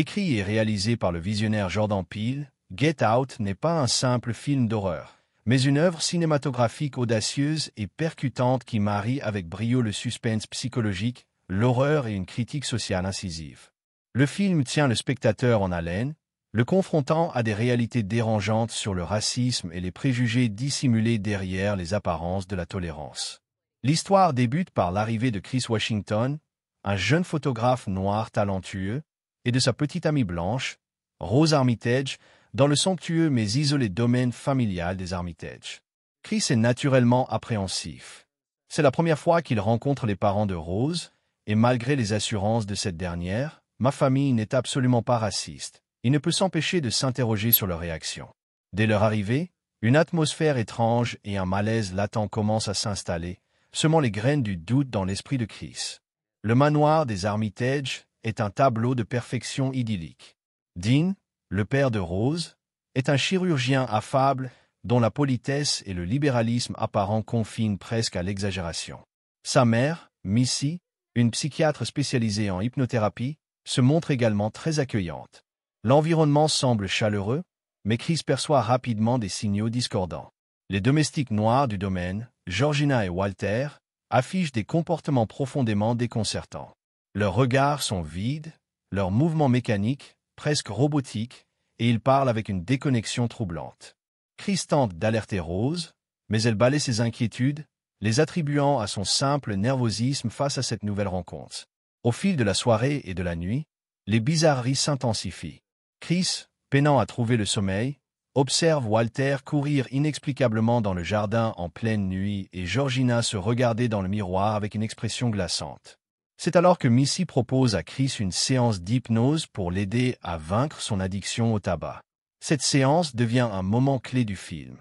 Écrit et réalisé par le visionnaire Jordan Peele, Get Out n'est pas un simple film d'horreur, mais une œuvre cinématographique audacieuse et percutante qui marie avec brio le suspense psychologique, l'horreur et une critique sociale incisive. Le film tient le spectateur en haleine, le confrontant à des réalités dérangeantes sur le racisme et les préjugés dissimulés derrière les apparences de la tolérance. L'histoire débute par l'arrivée de Chris Washington, un jeune photographe noir talentueux, et de sa petite amie blanche, Rose Armitage, dans le somptueux mais isolé domaine familial des Armitage. Chris est naturellement appréhensif. C'est la première fois qu'il rencontre les parents de Rose, et malgré les assurances de cette dernière, ma famille n'est absolument pas raciste. Il ne peut s'empêcher de s'interroger sur leur réaction. Dès leur arrivée, une atmosphère étrange et un malaise latent commencent à s'installer, semant les graines du doute dans l'esprit de Chris. Le manoir des Armitage est un tableau de perfection idyllique. Dean, le père de Rose, est un chirurgien affable dont la politesse et le libéralisme apparent confinent presque à l'exagération. Sa mère, Missy, une psychiatre spécialisée en hypnothérapie, se montre également très accueillante. L'environnement semble chaleureux, mais Chris perçoit rapidement des signaux discordants. Les domestiques noirs du domaine, Georgina et Walter, affichent des comportements profondément déconcertants. Leurs regards sont vides, leurs mouvements mécaniques, presque robotiques, et ils parlent avec une déconnexion troublante. Chris tente d'alerter Rose, mais elle balaie ses inquiétudes, les attribuant à son simple nervosisme face à cette nouvelle rencontre. Au fil de la soirée et de la nuit, les bizarreries s'intensifient. Chris, peinant à trouver le sommeil, observe Walter courir inexplicablement dans le jardin en pleine nuit et Georgina se regarder dans le miroir avec une expression glaçante. C'est alors que Missy propose à Chris une séance d'hypnose pour l'aider à vaincre son addiction au tabac. Cette séance devient un moment clé du film.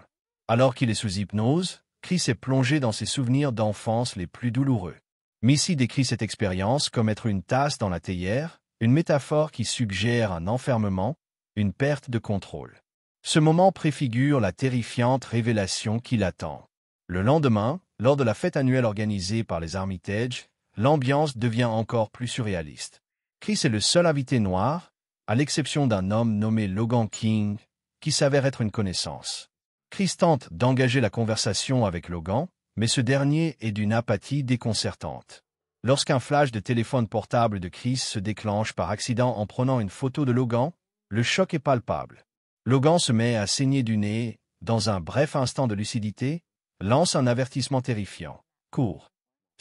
Alors qu'il est sous hypnose, Chris est plongé dans ses souvenirs d'enfance les plus douloureux. Missy décrit cette expérience comme être une tasse dans la théière, une métaphore qui suggère un enfermement, une perte de contrôle. Ce moment préfigure la terrifiante révélation qui l'attend. Le lendemain, lors de la fête annuelle organisée par les Armitage, l'ambiance devient encore plus surréaliste. Chris est le seul invité noir, à l'exception d'un homme nommé Logan King, qui s'avère être une connaissance. Chris tente d'engager la conversation avec Logan, mais ce dernier est d'une apathie déconcertante. Lorsqu'un flash de téléphone portable de Chris se déclenche par accident en prenant une photo de Logan, le choc est palpable. Logan se met à saigner du nez, dans un bref instant de lucidité, lance un avertissement terrifiant. Cours.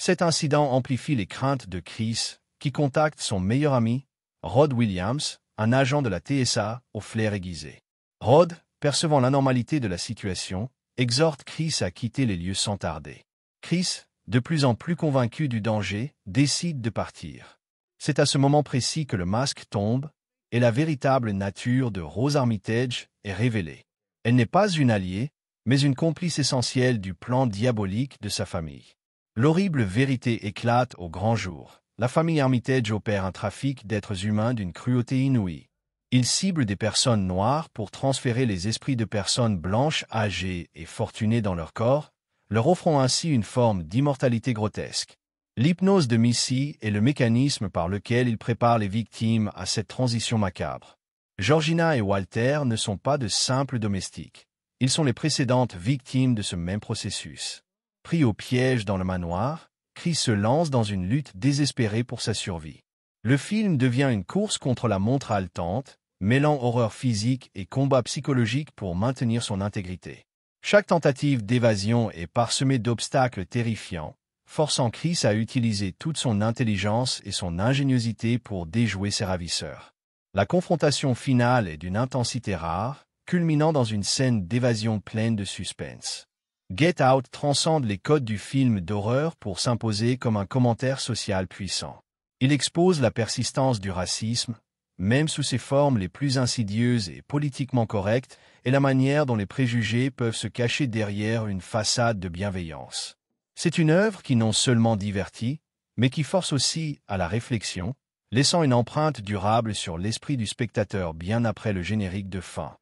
Cet incident amplifie les craintes de Chris, qui contacte son meilleur ami, Rod Williams, un agent de la TSA au flair aiguisé. Rod, percevant l'anormalité de la situation, exhorte Chris à quitter les lieux sans tarder. Chris, de plus en plus convaincu du danger, décide de partir. C'est à ce moment précis que le masque tombe, et la véritable nature de Rose Armitage est révélée. Elle n'est pas une alliée, mais une complice essentielle du plan diabolique de sa famille. L'horrible vérité éclate au grand jour. La famille Armitage opère un trafic d'êtres humains d'une cruauté inouïe. Ils ciblent des personnes noires pour transférer les esprits de personnes blanches âgées et fortunées dans leur corps, leur offrant ainsi une forme d'immortalité grotesque. L'hypnose de Missy est le mécanisme par lequel il prépare les victimes à cette transition macabre. Georgina et Walter ne sont pas de simples domestiques. Ils sont les précédentes victimes de ce même processus. Pris au piège dans le manoir, Chris se lance dans une lutte désespérée pour sa survie. Le film devient une course contre la montre haletante, mêlant horreur physique et combat psychologique pour maintenir son intégrité. Chaque tentative d'évasion est parsemée d'obstacles terrifiants, forçant Chris à utiliser toute son intelligence et son ingéniosité pour déjouer ses ravisseurs. La confrontation finale est d'une intensité rare, culminant dans une scène d'évasion pleine de suspense. Get Out transcende les codes du film d'horreur pour s'imposer comme un commentaire social puissant. Il expose la persistance du racisme, même sous ses formes les plus insidieuses et politiquement correctes, et la manière dont les préjugés peuvent se cacher derrière une façade de bienveillance. C'est une œuvre qui non seulement divertit, mais qui force aussi à la réflexion, laissant une empreinte durable sur l'esprit du spectateur bien après le générique de fin.